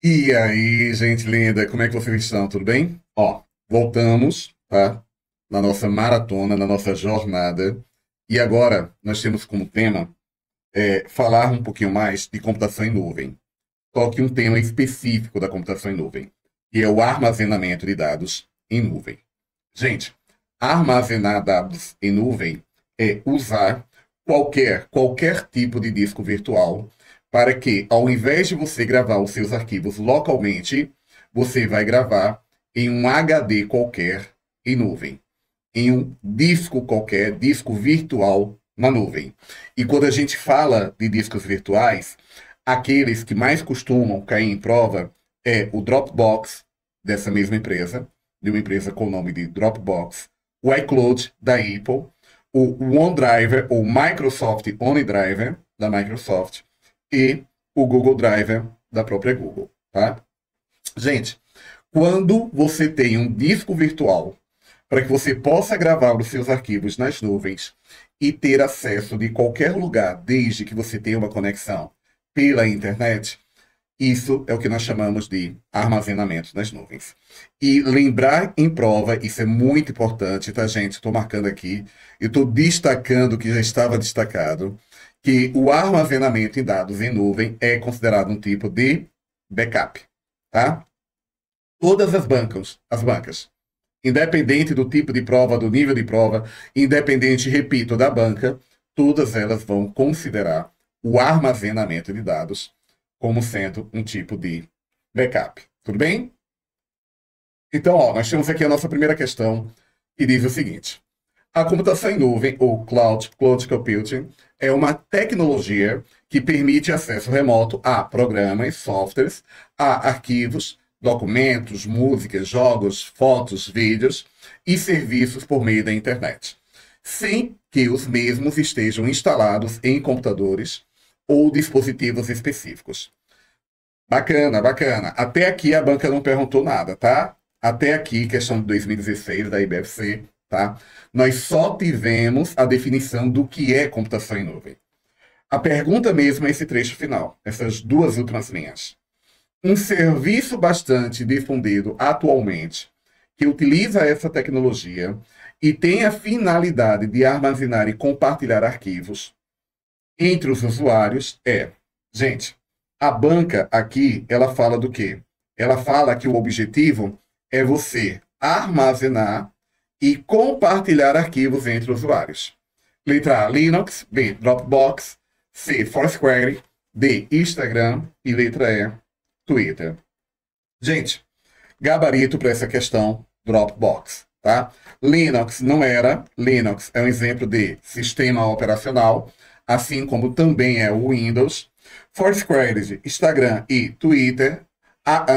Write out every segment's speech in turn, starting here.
E aí, gente linda, como é que vocês estão? Tudo bem? Ó, voltamos, tá? Na nossa maratona, na nossa jornada. E agora nós temos como tema falar um pouquinho mais de computação em nuvem. Só que um tema específico da computação em nuvem, que é o armazenamento de dados em nuvem. Gente, armazenar dados em nuvem é usar qualquer tipo de disco virtual para que, ao invés de você gravar os seus arquivos localmente, você vai gravar em um HD qualquer em nuvem, em um disco qualquer, disco virtual na nuvem. E quando a gente fala de discos virtuais, aqueles que mais costumam cair em prova é o Dropbox dessa mesma empresa, de uma empresa com o nome de Dropbox, o iCloud da Apple, o OneDrive ou Microsoft OneDrive da Microsoft e o Google Drive da própria Google, tá? Gente, quando você tem um disco virtual para que você possa gravar os seus arquivos nas nuvens e ter acesso de qualquer lugar, desde que você tenha uma conexão pela internet, isso é o que nós chamamos de armazenamento nas nuvens. E lembrar em prova, isso é muito importante, tá, gente? Estou marcando aqui, eu estou destacando o que já estava destacado, que o armazenamento em dados em nuvem é considerado um tipo de backup, tá? Todas as bancas, independente do tipo de prova, do nível de prova, independente, repito, da banca, todas elas vão considerar o armazenamento de dados como sendo um tipo de backup. Tudo bem? Então, ó, nós temos aqui a nossa primeira questão, que diz o seguinte: a computação em nuvem, ou cloud computing, é uma tecnologia que permite acesso remoto a programas, softwares, a arquivos, documentos, músicas, jogos, fotos, vídeos e serviços por meio da internet, sem que os mesmos estejam instalados em computadores ou dispositivos específicos. Bacana, bacana. Até aqui a banca não perguntou nada, tá? Até aqui, questão de 2016 da IBFC, tá? Nós só tivemos a definição do que é computação em nuvem. A pergunta mesmo é esse trecho final, essas duas últimas linhas. Um serviço bastante difundido atualmente, que utiliza essa tecnologia e tem a finalidade de armazenar e compartilhar arquivos entre os usuários é, gente, a banca aqui, ela fala do quê? Ela fala que o objetivo é você armazenar e compartilhar arquivos entre usuários. Letra A, Linux. B, Dropbox. C, Foursquare. D, Instagram. E letra E, Twitter. Gente, gabarito para essa questão, Dropbox, tá? Linux não era. Linux é um exemplo de sistema operacional, assim como também é o Windows. Foursquare, Instagram e Twitter,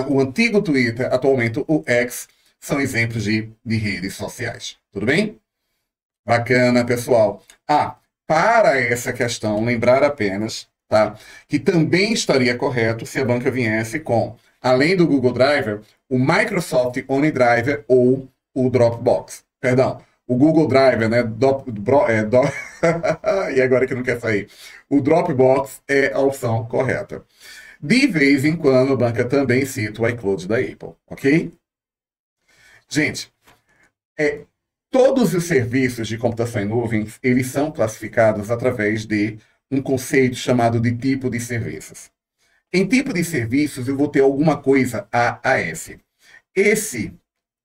o antigo Twitter, atualmente o X, são exemplos de redes sociais. Tudo bem? Bacana, pessoal. Para essa questão, lembrar apenas, tá, que também estaria correto se a banca viesse com, além do Google Drive, o Microsoft OneDrive ou o Dropbox. Perdão, o Google Drive, né? E agora que não quer sair. O Dropbox é a opção correta. De vez em quando, a banca também cita o iCloud da Apple, ok? Gente, todos os serviços de computação em nuvem, eles são classificados através de um conceito chamado de tipo de serviços. Em tipo de serviços, eu vou ter alguma coisa AAS. Esse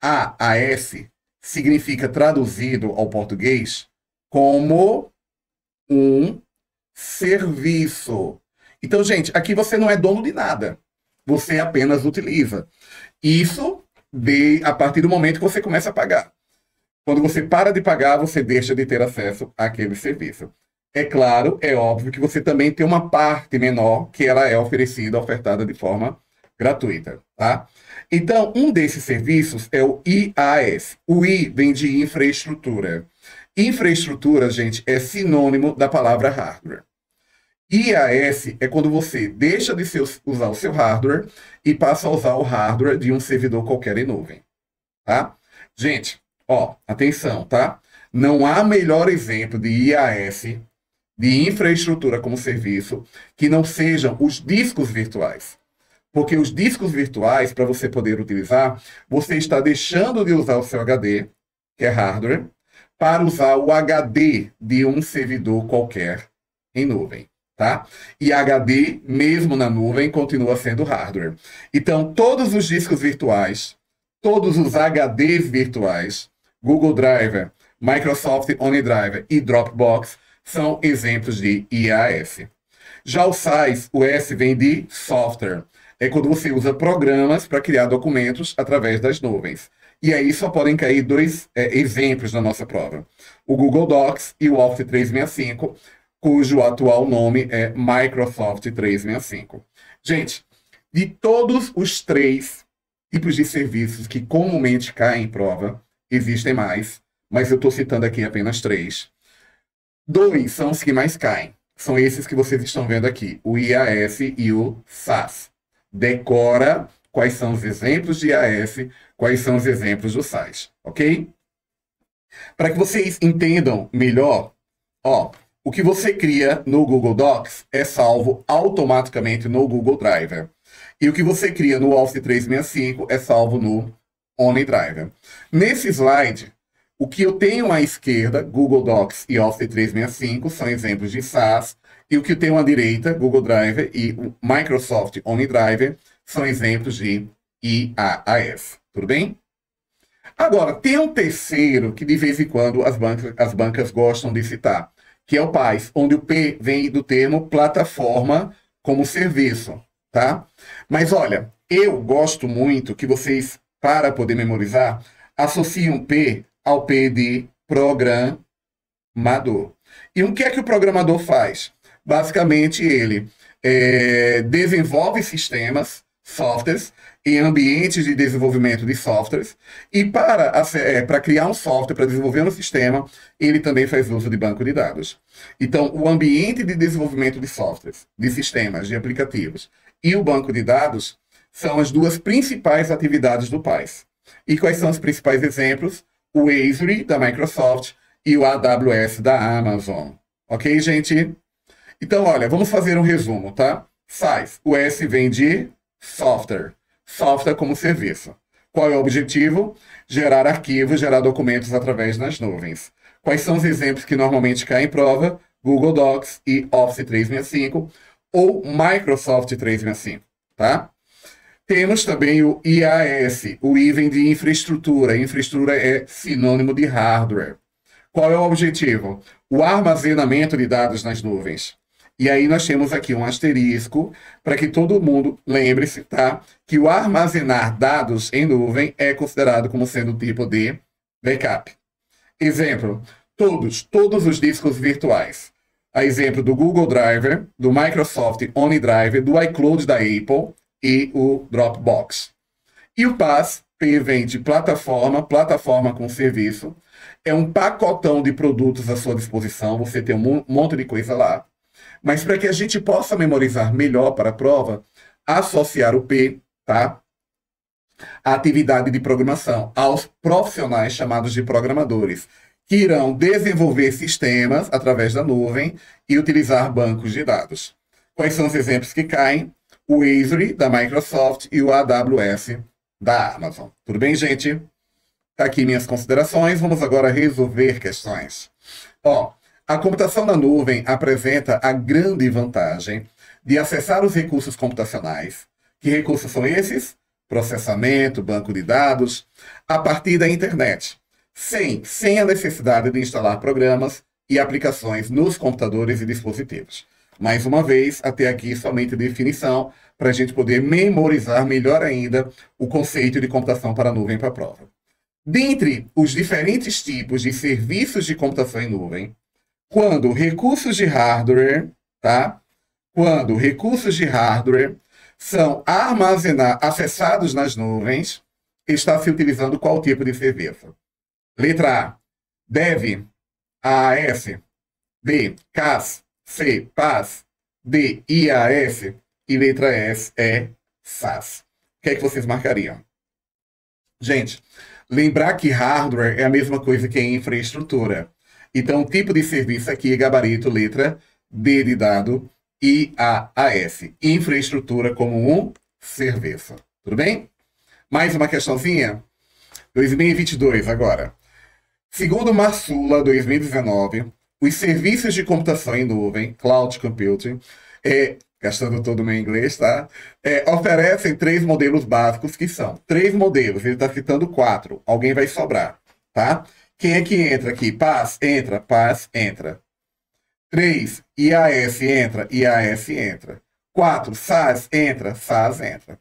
AAS significa, traduzido ao português, como um serviço. Então, gente, aqui você não é dono de nada. Você apenas utiliza. Isso a partir do momento que você começa a pagar. Quando você para de pagar, você deixa de ter acesso àquele serviço. É claro, é óbvio que você também tem uma parte menor que ela é oferecida, ofertada de forma gratuita, tá? Então, um desses serviços é o IaaS. O I vem de infraestrutura. Infraestrutura, gente, é sinônimo da palavra hardware. IaaS é quando você deixa de usar o seu hardware e passa a usar o hardware de um servidor qualquer em nuvem, tá? Gente, ó, atenção, tá? Não há melhor exemplo de IaaS, de infraestrutura como serviço, que não sejam os discos virtuais. Porque os discos virtuais, para você poder utilizar, você está deixando de usar o seu HD, que é hardware, para usar o HD de um servidor qualquer em nuvem, tá? E HD, mesmo na nuvem, continua sendo hardware. Então, todos os discos virtuais, todos os HDs virtuais, Google Drive, Microsoft OneDrive e Dropbox, são exemplos de IaaS. Já o SaaS, o S vem de software. É quando você usa programas para criar documentos através das nuvens. E aí só podem cair dois exemplos na nossa prova. O Google Docs e o Office 365, cujo atual nome é Microsoft 365. Gente, de todos os 3 tipos de serviços que comumente caem em prova, existem mais, mas eu estou citando aqui apenas 3. 2 são os que mais caem. São esses que vocês estão vendo aqui, o IaaS e o SaaS. Decora quais são os exemplos de IaaS, quais são os exemplos do SaaS, ok? Para que vocês entendam melhor, o que você cria no Google Docs é salvo automaticamente no Google Drive. E o que você cria no Office 365 é salvo no OneDrive. Nesse slide, o que eu tenho à esquerda, Google Docs e Office 365, são exemplos de SaaS. E o que eu tenho à direita, Google Drive e o Microsoft OneDrive, são exemplos de IaaS. Tudo bem? Agora, tem um terceiro que de vez em quando as bancas gostam de citar, que é o PaaS, onde o P vem do termo plataforma como serviço, tá? Mas olha, eu gosto muito que vocês, para poder memorizar, associem o P ao P de programador. E o que é que o programador faz? Basicamente, ele desenvolve sistemas, softwares, em ambientes de desenvolvimento de softwares, e para criar um software, para desenvolver um sistema, ele também faz uso de banco de dados. Então, o ambiente de desenvolvimento de softwares, de sistemas, de aplicativos, e o banco de dados são as duas principais atividades do PaaS. E quais são os principais exemplos? O Azure, da Microsoft, e o AWS, da Amazon. Ok, gente? Então, olha, vamos fazer um resumo, tá? SaaS, o S vem de software. Software como serviço. Qual é o objetivo? Gerar arquivos, gerar documentos através das nuvens. Quais são os exemplos que normalmente caem em prova? Google Docs e Office 365 ou Microsoft 365, tá? Temos também o IaaS, o I vem de infraestrutura. Infraestrutura é sinônimo de hardware. Qual é o objetivo? O armazenamento de dados nas nuvens. E aí nós temos aqui um asterisco para que todo mundo lembre-se, tá? Que o armazenar dados em nuvem é considerado como sendo tipo de backup. Exemplo, todos os discos virtuais. A exemplo do Google Drive, do Microsoft OneDrive, do iCloud da Apple e o Dropbox. E o PaaS, P vem de plataforma, plataforma com serviço. É um pacotão de produtos à sua disposição, você tem um monte de coisa lá. Mas para que a gente possa memorizar melhor para a prova, associar o P, tá? A atividade de programação aos profissionais chamados de programadores, que irão desenvolver sistemas através da nuvem e utilizar bancos de dados. Quais são os exemplos que caem? O Azure, da Microsoft, e o AWS, da Amazon. Tudo bem, gente? Tá aqui minhas considerações. Vamos agora resolver questões. A computação na nuvem apresenta a grande vantagem de acessar os recursos computacionais. Que recursos são esses? Processamento, banco de dados, a partir da internet, sem a necessidade de instalar programas e aplicações nos computadores e dispositivos. Mais uma vez, até aqui somente definição, para a gente poder memorizar melhor ainda o conceito de computação para a nuvem para a prova. Dentre os diferentes tipos de serviços de computação em nuvem, quando recursos de hardware, tá? Quando recursos de hardware são acessados nas nuvens, está se utilizando qual tipo de serviço? Letra A, Dev, AAS, B, CAS, C, PaaS, D, IaaS e letra S é SaaS. O que é que vocês marcariam? Gente, lembrar que hardware é a mesma coisa que infraestrutura. Então, o tipo de serviço aqui é gabarito, letra D de dado, IaaS. Infraestrutura como um serviço. Tudo bem? Mais uma questãozinha? 2022 agora. Segundo Marsula 2019, os serviços de computação em nuvem, Cloud Computing, gastando todo o meu inglês, tá? Oferecem 3 modelos básicos, que são 3 modelos, ele está citando 4, alguém vai sobrar, tá? Quem é que entra aqui? PaaS, entra, PaaS, entra. 3, IaaS, entra, IaaS, entra. 4, SaaS, entra, SaaS, entra.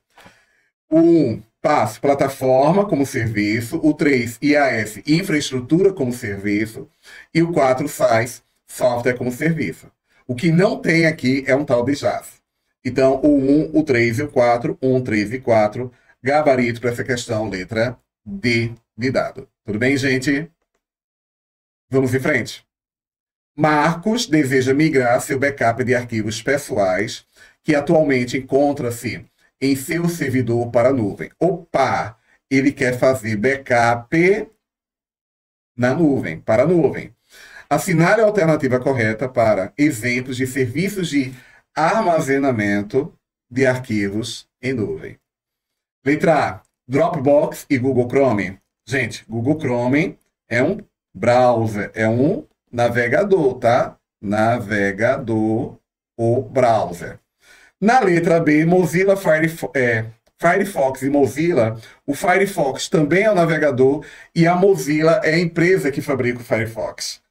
O 1, PaaS, plataforma como serviço. O 3, IaaS, infraestrutura como serviço. E o 4, SaaS, software como serviço. O que não tem aqui é um tal de JaaS. Então, o 1, o 3 e o 4, 1, 3 e 4, gabarito para essa questão, letra D de dado. Tudo bem, gente? Vamos em frente. Marcos deseja migrar seu backup de arquivos pessoais, que atualmente encontra-se em seu servidor para a nuvem. Opa! Ele quer fazer backup na nuvem, para a nuvem. Assinale a alternativa correta para exemplos de serviços de armazenamento de arquivos em nuvem. Letra A, Dropbox e Google Chrome. Gente, Google Chrome é um browser, é um navegador, tá? Navegador ou browser. Na letra B, Mozilla Firefox e Mozilla, o Firefox também é um navegador e a Mozilla é a empresa que fabrica o Firefox,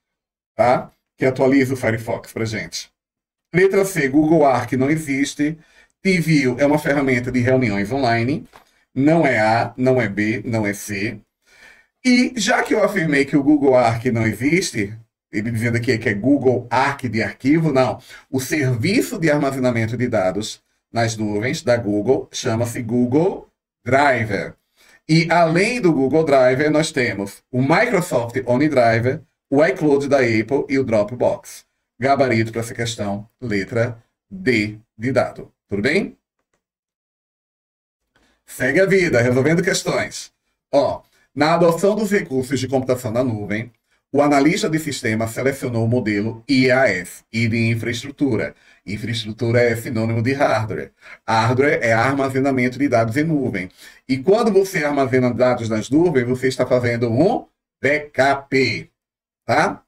tá? Que atualiza o Firefox pra gente. Letra C, Google Arc não existe. TeamViewer é uma ferramenta de reuniões online. Não é A, não é B, não é C. E já que eu afirmei que o Google Arc não existe, ele dizendo aqui que é Google Arc de arquivo, não. O serviço de armazenamento de dados nas nuvens da Google chama-se Google Drive. E além do Google Drive, nós temos o Microsoft OneDrive, o iCloud da Apple e o Dropbox. Gabarito para essa questão, letra D de dado. Tudo bem? Segue a vida, resolvendo questões. Ó, na adoção dos recursos de computação na nuvem, o analista de sistema selecionou o modelo IaaS, I de infraestrutura. Infraestrutura é sinônimo de hardware. Hardware é armazenamento de dados em nuvem. E quando você armazena dados nas nuvens, você está fazendo um backup, tá?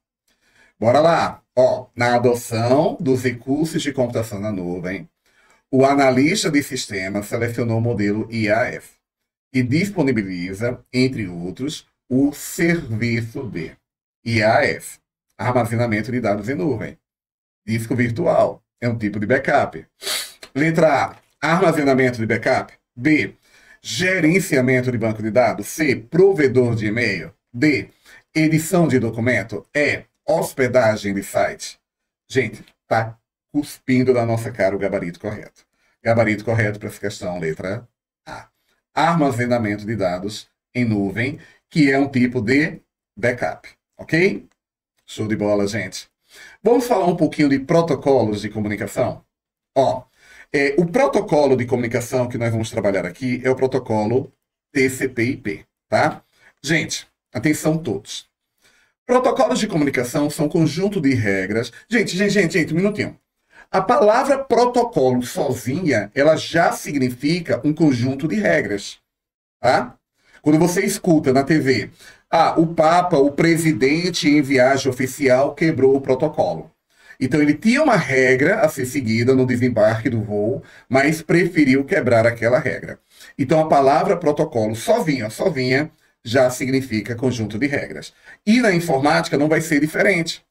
Bora lá. Ó, na adoção dos recursos de computação na nuvem, o analista de sistema selecionou o modelo IaaS e disponibiliza, entre outros, o serviço de IaaS, armazenamento de dados em nuvem. Disco virtual é um tipo de backup. Letra A, armazenamento de backup. B, gerenciamento de banco de dados. C, provedor de e-mail. D, edição de documento. E, hospedagem de site. Gente, tá cuspindo na nossa cara o gabarito correto. Gabarito correto para essa questão, letra A. Armazenamento de dados em nuvem, que é um tipo de backup. Ok? Show de bola, gente. Vamos falar um pouquinho de protocolos de comunicação? Ó, o protocolo de comunicação que nós vamos trabalhar aqui é o protocolo TCP/IP, tá? Gente, atenção todos. Protocolos de comunicação são um conjunto de regras. Gente, um minutinho. A palavra protocolo sozinha, ela já significa um conjunto de regras, tá? Quando você escuta na TV, o Papa, o presidente em viagem oficial quebrou o protocolo. Então ele tinha uma regra a ser seguida no desembarque do voo, mas preferiu quebrar aquela regra. Então a palavra protocolo sozinha já significa conjunto de regras. E na informática não vai ser diferente.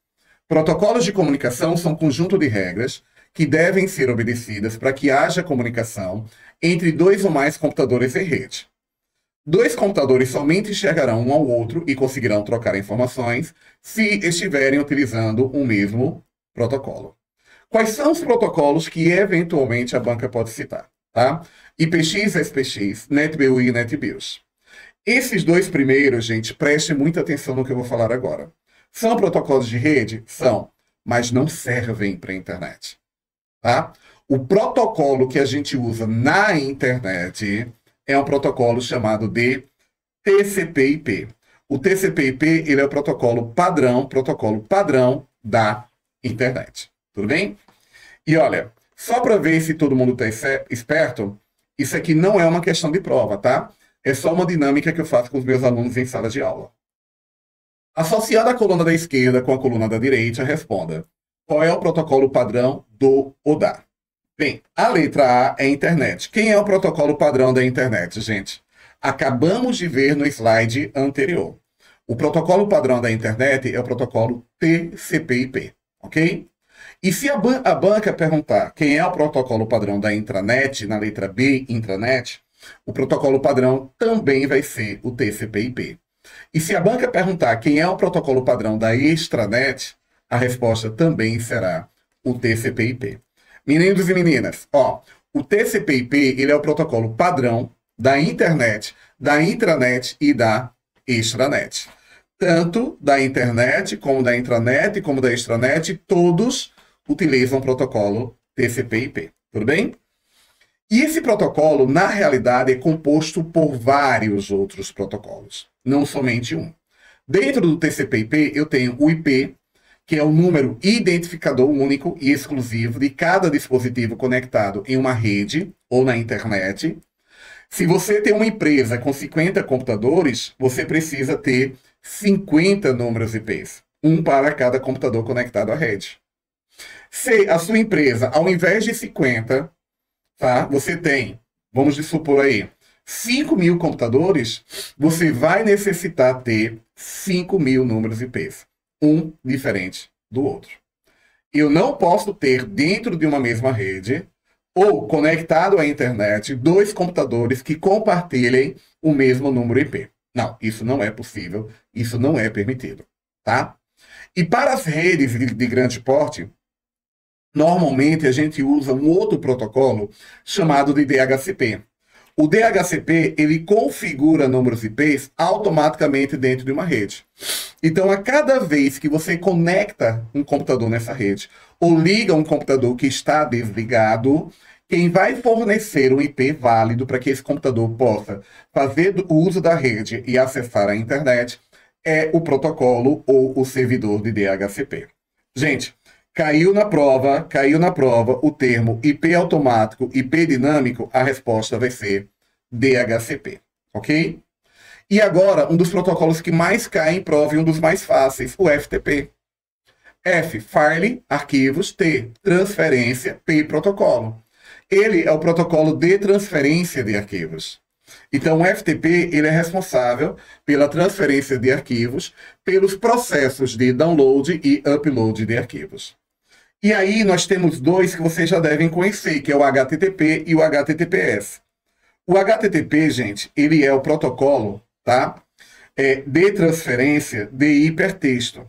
Protocolos de comunicação são conjunto de regras que devem ser obedecidas para que haja comunicação entre 2 ou mais computadores em rede. 2 computadores somente enxergarão um ao outro e conseguirão trocar informações se estiverem utilizando o mesmo protocolo. Quais são os protocolos que eventualmente a banca pode citar? Tá? IPX, SPX, NetBEUI e NetBIOS. Esses 2 primeiros, gente, preste muita atenção no que eu vou falar agora. São protocolos de rede? São, mas não servem para a internet. Tá? O protocolo que a gente usa na internet é um protocolo chamado de TCP/IP. O TCP/IP ele é o protocolo padrão da internet. Tudo bem? E olha, só para ver se todo mundo está esperto, Isso aqui não é uma questão de prova, tá? É só uma dinâmica que eu faço com os meus alunos em sala de aula. Associada a coluna da esquerda com a coluna da direita, responda. Qual é o protocolo padrão do ou da? Bem, a letra A é internet. Quem é o protocolo padrão da internet, gente? Acabamos de ver no slide anterior. O protocolo padrão da internet é o protocolo TCP/IP, ok? E se a banca perguntar quem é o protocolo padrão da intranet, na letra B, intranet, o protocolo padrão também vai ser o TCP/IP. E se a banca perguntar quem é o protocolo padrão da extranet, a resposta também será o TCP/IP. Meninos e meninas, ó, o TCP/IP ele é o protocolo padrão da internet, da intranet e da extranet. Tanto da internet, como da intranet, como da extranet, todos utilizam o protocolo TCP/IP. Tudo bem? E esse protocolo, na realidade, é composto por vários outros protocolos, não somente um. Dentro do TCP/IP, eu tenho o IP, que é o número identificador único e exclusivo de cada dispositivo conectado em uma rede ou na internet. Se você tem uma empresa com 50 computadores, você precisa ter 50 números IPs, um para cada computador conectado à rede. Se a sua empresa, ao invés de 50, tá, você tem, vamos supor aí, 5.000 computadores, você vai necessitar ter 5.000 números IPs, um diferente do outro. Eu não posso ter dentro de uma mesma rede ou conectado à internet dois computadores que compartilhem o mesmo número IP. Não, isso não é possível, isso não é permitido, tá? E para as redes de grande porte, normalmente a gente usa um outro protocolo chamado de DHCP. O DHCP, ele configura números IPs automaticamente dentro de uma rede. Então, a cada vez que você conecta um computador nessa rede, ou liga um computador que está desligado, quem vai fornecer um IP válido para que esse computador possa fazer o uso da rede e acessar a internet é o protocolo ou o servidor de DHCP. Gente, caiu na prova o termo IP automático, IP dinâmico, a resposta vai ser DHCP, ok? E agora, um dos protocolos que mais cai em prova e um dos mais fáceis, o FTP. F, file, arquivos, T, transferência, P, protocolo. Ele é o protocolo de transferência de arquivos. Então, o FTP ele é responsável pela transferência de arquivos, pelos processos de download e upload de arquivos. E aí nós temos dois que vocês já devem conhecer, que é o HTTP e o HTTPS. O HTTP, gente, ele é o protocolo, tá? De transferência de hipertexto.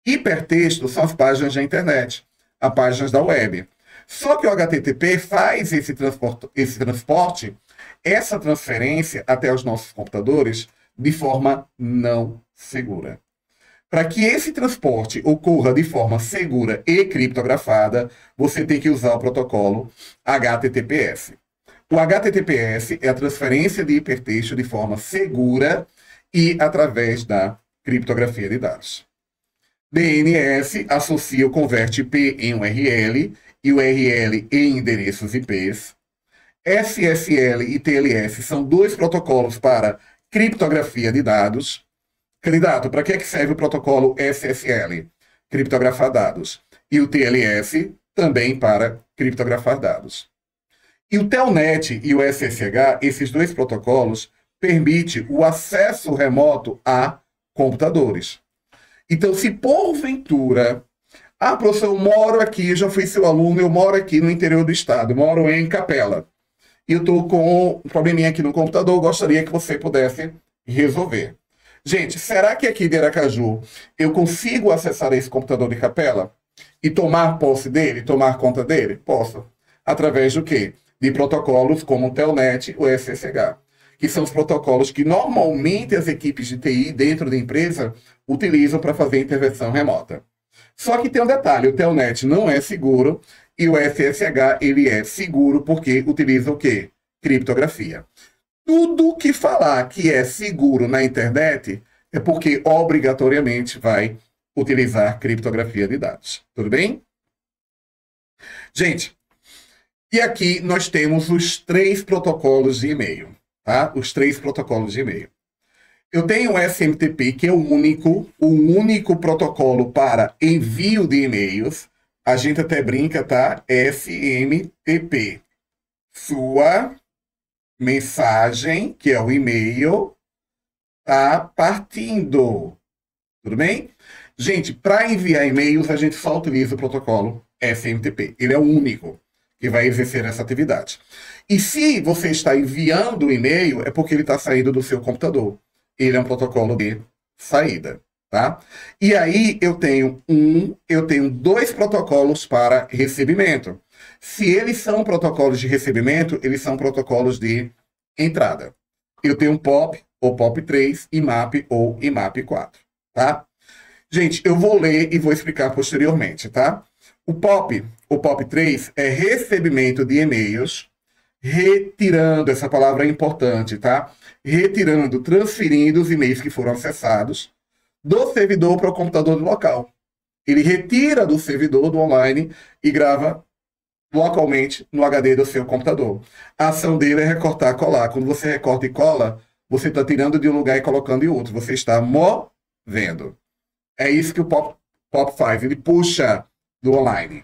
Hipertexto são as páginas da internet, as páginas da web. Só que o HTTP faz esse transporte, essa transferência até os nossos computadores de forma não segura. Para que esse transporte ocorra de forma segura e criptografada, você tem que usar o protocolo HTTPS. O HTTPS é a transferência de hipertexto de forma segura e através da criptografia de dados. DNS associa ou converte IP em URL e URL em endereços IPs. SSL e TLS são dois protocolos para criptografia de dados. Candidato, para que serve o protocolo SSL? Criptografar dados. E o TLS também para criptografar dados. E o Telnet e o SSH, esses dois protocolos, permitem o acesso remoto a computadores. Então, se porventura, professor, eu moro aqui, já fui seu aluno, eu moro aqui no interior do estado, moro em Capela, e eu estou com um probleminha aqui no computador, gostaria que você pudesse resolver. Gente, será que aqui de Aracaju eu consigo acessar esse computador de Capela e tomar posse dele, tomar conta dele? Posso. Através do quê? De protocolos como o Telnet e o SSH, que são os protocolos que normalmente as equipes de TI dentro da empresa utilizam para fazer intervenção remota. Só que tem um detalhe, o Telnet não é seguro e o SSH ele é seguro porque utiliza o quê? Criptografia. Tudo que falar que é seguro na internet é porque obrigatoriamente vai utilizar criptografia de dados. Tudo bem? Gente, E aqui nós temos os 3 protocolos de e-mail, tá? Os 3 protocolos de e-mail. Eu tenho o SMTP, que é o único protocolo para envio de e-mails. A gente até brinca, tá? SMTP. Sua mensagem, que é o e-mail, tá partindo. Tudo bem? Gente, para enviar e-mails, a gente só utiliza o protocolo SMTP. Ele é o único que vai exercer essa atividade. E se você está enviando o e-mail, é porque ele está saindo do seu computador. Ele é um protocolo de saída, tá? E aí eu tenho 2 protocolos para recebimento. Se eles são protocolos de recebimento, eles são protocolos de entrada. Eu tenho POP ou POP3, IMAP ou IMAP4, tá? Gente, eu vou ler e vou explicar posteriormente, tá? O POP3 é recebimento de e-mails, retirando, essa palavra é importante, tá? Retirando, transferindo os e-mails que foram acessados do servidor para o computador local. Ele retira do servidor, do online, e grava localmente no HD do seu computador. A ação dele é recortar e colar. Quando você recorta e cola, você está tirando de um lugar e colocando em outro. Você está movendo. É isso que o POP faz. Ele puxa do online.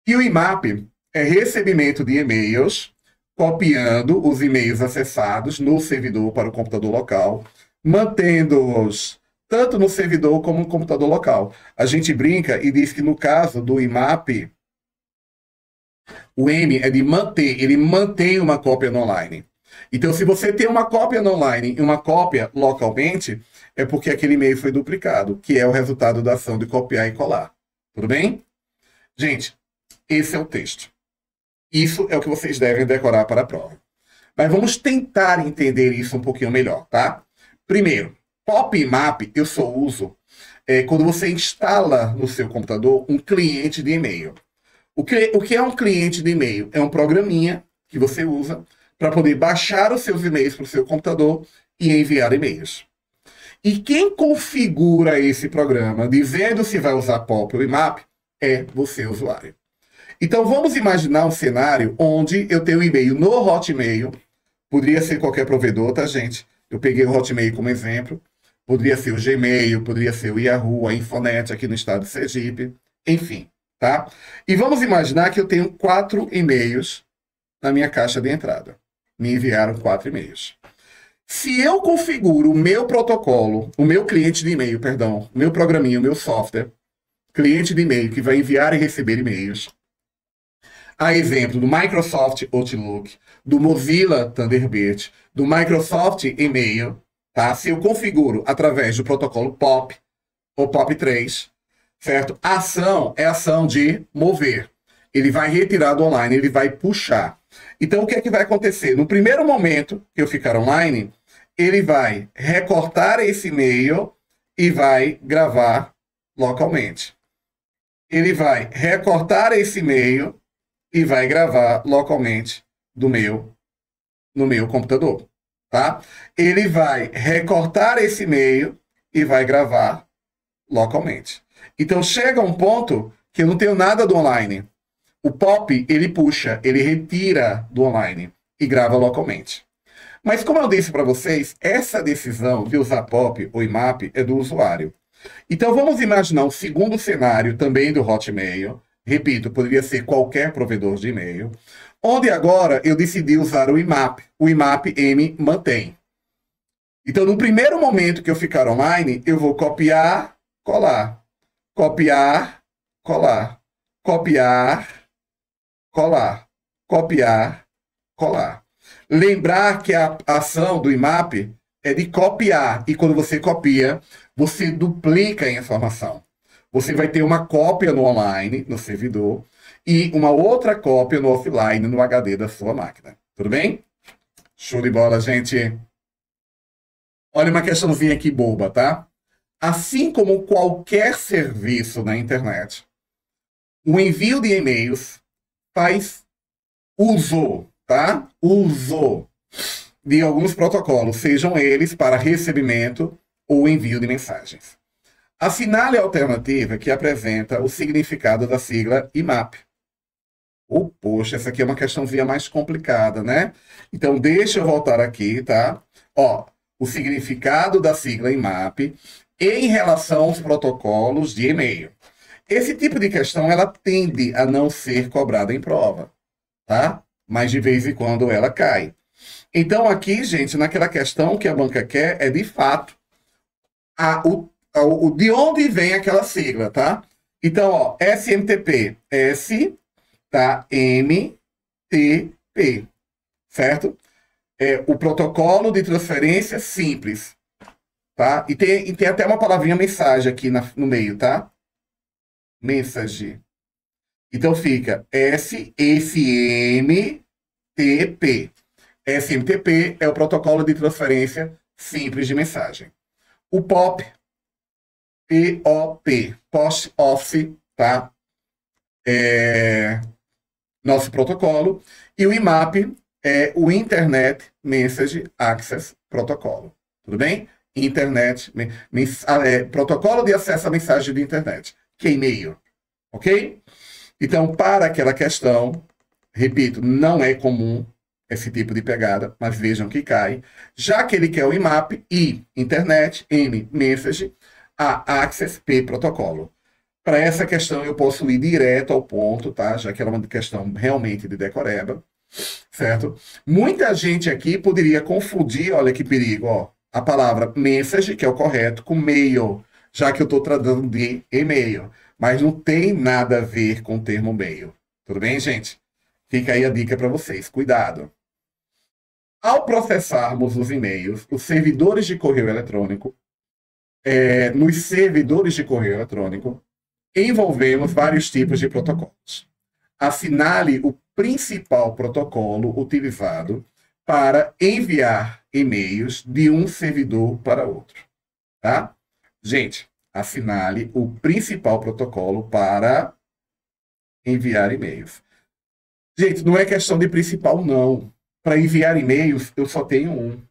E o IMAP é recebimento de e-mails, copiando os e-mails acessados no servidor para o computador local, mantendo-os tanto no servidor como no computador local. A gente brinca e diz que no caso do IMAP, o M é de manter, ele mantém uma cópia no online. Então, se você tem uma cópia no online e uma cópia localmente, é porque aquele e-mail foi duplicado, que é o resultado da ação de copiar e colar. Tudo bem? Gente, esse é o texto. Isso é o que vocês devem decorar para a prova. Mas vamos tentar entender isso um pouquinho melhor, tá? Primeiro, POP e MAP eu só uso quando você instala no seu computador um cliente de e-mail. O que é um cliente de e-mail? É um programinha que você usa para poder baixar os seus e-mails para o seu computador e enviar e-mails. E quem configura esse programa, dizendo se vai usar POP ou IMAP, é você, usuário. Então, vamos imaginar um cenário onde eu tenho um e-mail no Hotmail, poderia ser qualquer provedor, tá, gente? Eu peguei o Hotmail como exemplo, poderia ser o Gmail, poderia ser o Yahoo, a Infonet aqui no estado de Sergipe, enfim, tá? E vamos imaginar que eu tenho 4 e-mails na minha caixa de entrada. Me enviaram 4 e-mails. Se eu configuro o meu protocolo, o meu cliente de e-mail, perdão, o meu programinha, o meu software, cliente de e-mail que vai enviar e receber e-mails, a exemplo do Microsoft Outlook, do Mozilla Thunderbird, do Microsoft Email, tá? Se eu configuro através do protocolo POP ou POP3, certo? A ação é a ação de mover. Ele vai retirar do online, ele vai puxar. Então, o que é que vai acontecer? No primeiro momento que eu ficar online, ele vai recortar esse e-mail e vai gravar localmente. Ele vai recortar esse e-mail e vai gravar localmente no meu computador, tá? Ele vai recortar esse e-mail e vai gravar localmente. Então, chega um ponto que eu não tenho nada do online. O POP, ele puxa, ele retira do online e grava localmente. Mas como eu disse para vocês, essa decisão de usar POP ou IMAP é do usuário. Então vamos imaginar um segundo cenário também do Hotmail. Repito, poderia ser qualquer provedor de e-mail, onde agora eu decidi usar o IMAP. O IMAP M mantém. Então, no primeiro momento que eu ficar online, eu vou copiar, colar. Copiar, colar. Copiar, colar. Copiar, colar. Lembrar que a ação do IMAP é de copiar. E quando você copia, você duplica a informação. Você vai ter uma cópia no online, no servidor, e uma outra cópia no offline, no HD da sua máquina. Tudo bem? Show de bola, gente. Olha uma questãozinha aqui boba, tá? Assim como qualquer serviço na internet, o envio de e-mails faz uso, tá? Uso de alguns protocolos, sejam eles para recebimento ou envio de mensagens. Assinale a alternativa que apresenta o significado da sigla IMAP. Oh, poxa, essa aqui é uma questãozinha mais complicada, né? Então, deixa eu voltar aqui, tá? Ó, o significado da sigla IMAP em relação aos protocolos de e-mail. Esse tipo de questão, ela tende a não ser cobrada em prova, tá? Mas de vez em quando ela cai. Então, aqui, gente, naquela questão que a banca quer é, de fato, de onde vem aquela sigla, tá? Então, ó, SMTP, S, tá? MTP, certo? É o protocolo de transferência simples, tá? E tem até uma palavrinha mensagem aqui no meio, tá? Message. Então fica SMTP. SMTP é o protocolo de transferência simples de mensagem. O POP, POP, Post Office, tá? Nosso protocolo. E o IMAP é o Internet Message Access Protocolo. Tudo bem? Internet, protocolo de acesso à mensagem de internet, que é e-mail. Ok? Então, para aquela questão, repito, não é comum esse tipo de pegada, mas vejam que cai. Já que ele quer o IMAP, I, Internet, M, Message, A, Access, P, Protocolo. Para essa questão, eu posso ir direto ao ponto, tá? Já que ela é uma questão realmente de decoreba, certo? Muita gente aqui poderia confundir, olha que perigo, ó, a palavra message, que é o correto, com mail, já que eu estou tratando de e-mail. Mas não tem nada a ver com o termo mail. Tudo bem, gente? Fica aí a dica para vocês. Cuidado. Ao processarmos os e-mails, os servidores de correio eletrônico, nos servidores de correio eletrônico, envolvemos vários tipos de protocolos. Assinale o principal protocolo utilizado para enviar e-mails de um servidor para outro. Tá? Gente, assinale o principal protocolo para enviar e-mails. Gente, não é questão de principal, não. Para enviar e-mails, eu só tenho um.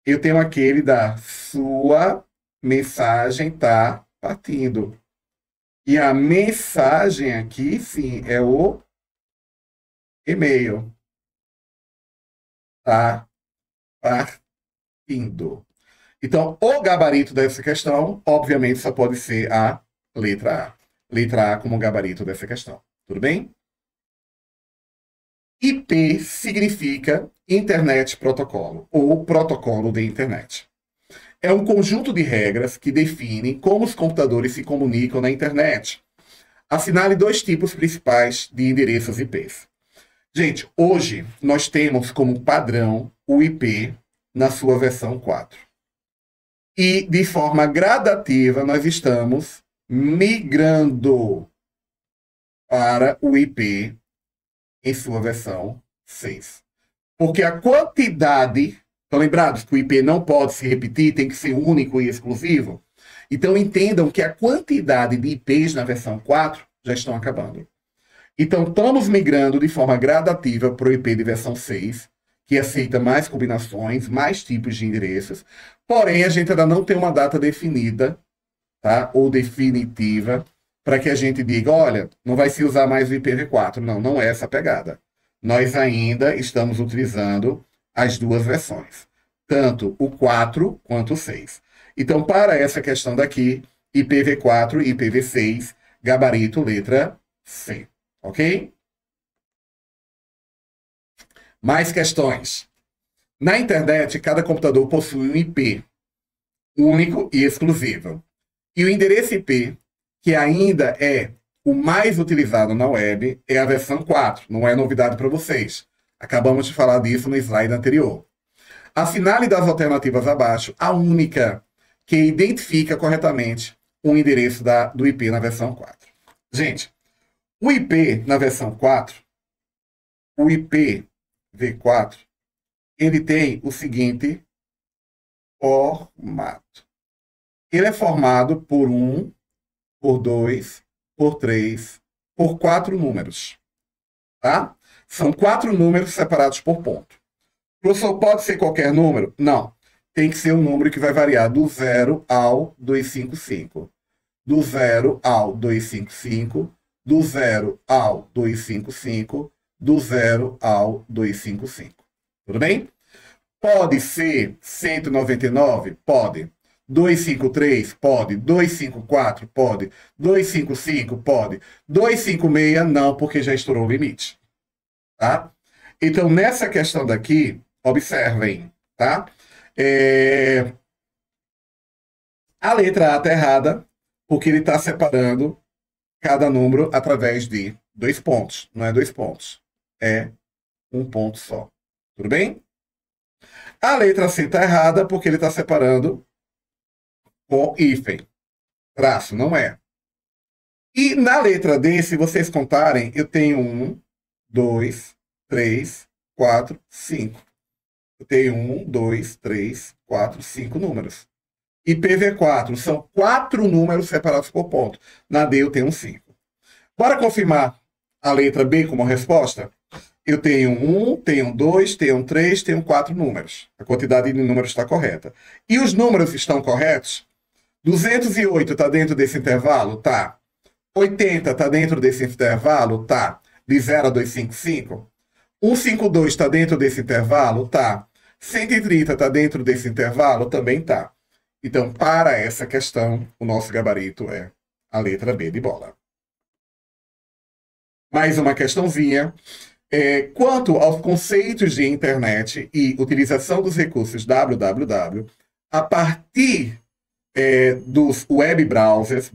Eu tenho aquele da sua mensagem tá partindo. E a mensagem aqui, sim, é o e-mail. Tá partindo. Então, o gabarito dessa questão, obviamente, só pode ser a letra A. Letra A como gabarito dessa questão. Tudo bem? IP significa Internet Protocolo, ou Protocolo de Internet. É um conjunto de regras que definem como os computadores se comunicam na internet. Assinale dois tipos principais de endereços IPs. Gente, hoje nós temos como padrão o IP na sua versão 4. E de forma gradativa nós estamos migrando para o IP em sua versão 6. Porque a quantidade, estão lembrados que o IP não pode se repetir, tem que ser único e exclusivo? Então entendam que a quantidade de IPs na versão 4 já estão acabando. Então estamos migrando de forma gradativa para o IP de versão 6, que aceita mais combinações, mais tipos de endereços, porém a gente ainda não tem uma data definida, tá? Ou definitiva, para que a gente diga, olha, não vai se usar mais o IPv4. Não, não é essa a pegada. Nós ainda estamos utilizando as duas versões, tanto o 4 quanto o 6. Então, para essa questão daqui, IPv4 e IPv6, gabarito letra C. Ok? Mais questões. Na internet, cada computador possui um IP único e exclusivo. E o endereço IP, que ainda é o mais utilizado na web, é a versão 4. Não é novidade para vocês. Acabamos de falar disso no slide anterior. Assinale das alternativas abaixo a única que identifica corretamente o endereço do IP na versão 4. Gente, o IP na versão 4, o IPv4, ele tem o seguinte formato. Ele é formado por 1, por 2, por 3, por 4 números. Tá? São 4 números separados por ponto. Professor, pode ser qualquer número? Não. Tem que ser um número que vai variar do 0 ao 255. Do 0 ao 255, do 0 ao 255, do 0 ao 255. Tudo bem? Pode ser 199? Pode. 253? Pode. 254? Pode. 255? Pode. 256? Não, porque já estourou o limite. Tá? Então, nessa questão daqui, observem, tá? A letra A está errada, porque ele está separando cada número através de 2 pontos. Não é 2 pontos, é um ponto só. Tudo bem? A letra C está errada, porque ele está separando com hífen. Traço, não é. E na letra D, se vocês contarem, eu tenho 1, 2, 3, 4, 5. Eu tenho 1, 2, 3, 4, 5 números. E PV4 são 4 números separados por ponto. Na D eu tenho 5. Bora confirmar a letra B como resposta? Eu tenho 1, tenho 2, tenho 3, tenho 4 números. A quantidade de números está correta. E os números estão corretos? 208 está dentro desse intervalo? Tá. 80 está dentro desse intervalo? Tá. De 0 a 255? 152 está dentro desse intervalo? Tá. 130 está dentro desse intervalo? Também tá. Então, para essa questão, o nosso gabarito é a letra B de bola. Mais uma questãozinha. Quanto aos conceitos de internet e utilização dos recursos www, a partir dos web browsers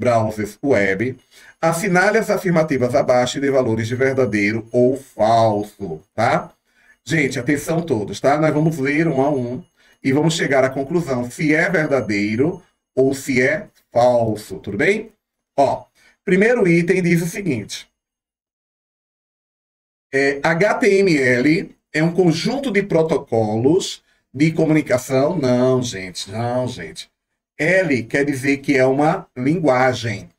web, assinale as afirmativas abaixo e dê valores de verdadeiro ou falso, tá? Gente, atenção todos, tá? Nós vamos ler um a um e vamos chegar à conclusão se é verdadeiro ou se é falso, tudo bem? Ó, primeiro item diz o seguinte: HTML é um conjunto de protocolos de comunicação. Não, gente. L quer dizer que é uma linguagem.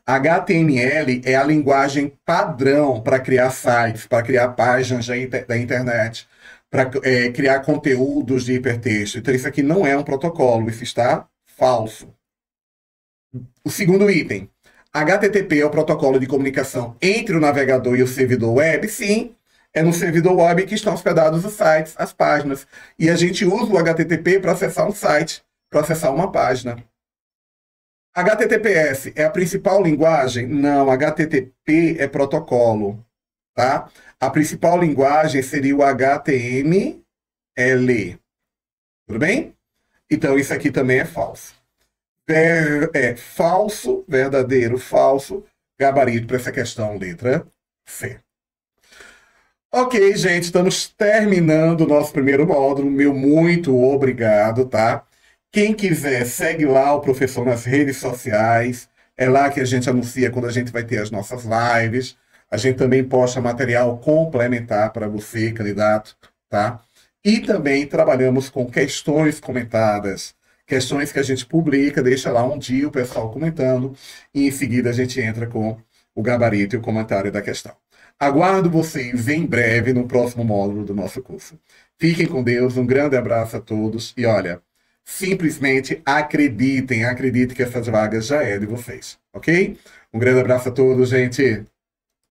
HTML é a linguagem padrão para criar sites, para criar páginas da internet, para criar conteúdos de hipertexto. Então, isso aqui não é um protocolo, isso está falso. O segundo item. HTTP é o protocolo de comunicação entre o navegador e o servidor web? Sim, é no servidor web que estão hospedados os sites, as páginas. E a gente usa o HTTP para acessar um site, para acessar uma página. HTTPS é a principal linguagem? Não, HTTP é protocolo, tá? A principal linguagem seria o HTML. Tudo bem? Então, isso aqui também é falso. Falso, verdadeiro, falso. Gabarito para essa questão, letra C. Ok, gente, estamos terminando o nosso primeiro módulo. Meu muito obrigado, tá? Quem quiser, segue lá o professor nas redes sociais. É lá que a gente anuncia quando a gente vai ter as nossas lives. A gente também posta material complementar para você, candidato, tá? E também trabalhamos com questões comentadas. Questões que a gente publica, deixa lá um dia o pessoal comentando, e em seguida a gente entra com o gabarito e o comentário da questão. Aguardo vocês em breve no próximo módulo do nosso curso. Fiquem com Deus, um grande abraço a todos, e olha, simplesmente acreditem que essas vagas já é de vocês, ok? Um grande abraço a todos, gente!